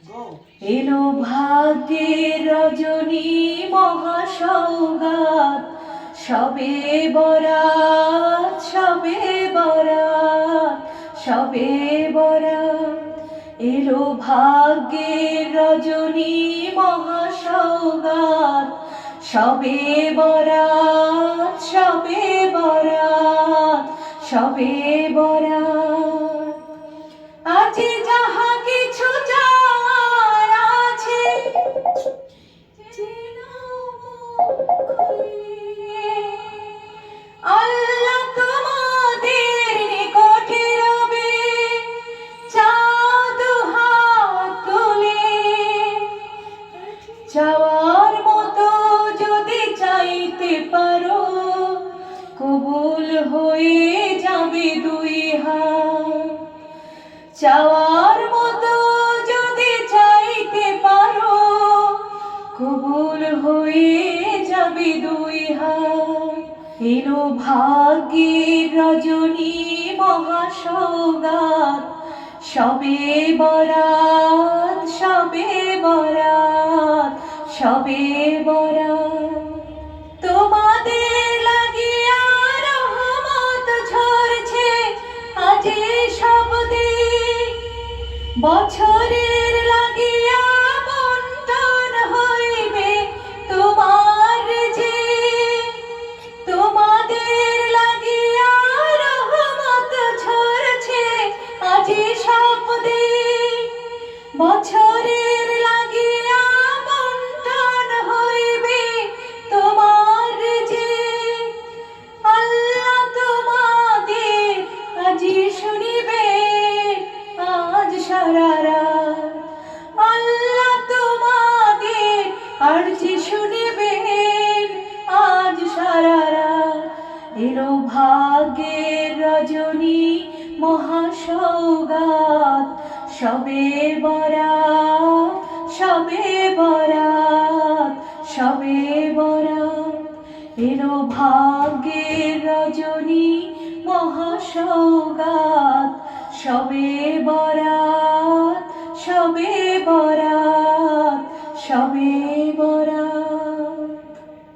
এলো ভাগ্যের রজনী মহাসৌগাত, সবে বরাত সবে বরাত সবে বরাত। এলো ভাগ্যের রজনী মহাসৌগাত, সবে বরাত সবে বরাত সবে বরাত। আজি যাহা কিছু যার আছে, আল্লাহ তোমাদের নিকটে রবে চাঁদ হাত তুলে। চাওয়ার মতো যদি চাইতে পারো, কবুল হয়ে যাবে দুই হাত। চাওয়ার মতো যদি চাইতে পারো, কবুল হয়ে যাবে দুই হাত। এলো ভাগ্যের রজনী মহাসৌগাত, সবে বরাত সবে বরাত সবে বরাত। তোমাদের লাগিয়া রহমত ঝরছে আজি সব দিন, বছরের লাগিয়া বন্টন হইবে তোমার যে। তোমাদের লাগিয়া রহমত ঝরছে আজি সব দিন, বছরের লাগিয়া বন্টন হইবে তোমার যে। আল্লাহ তোমাদের আজি শুনিবে আজ সারা রাত, আল্লাহ তোমাদের আরজি শুনিবেন আজ সারা রাত। এলো ভাগ্যের রজনী মহাসৌগাত, সবে বরাত সবে বরাত সবে বরাত। এলো ভাগ্যের রজনী মহাসৌগাত, সবে বরাত সবে বরাত সবে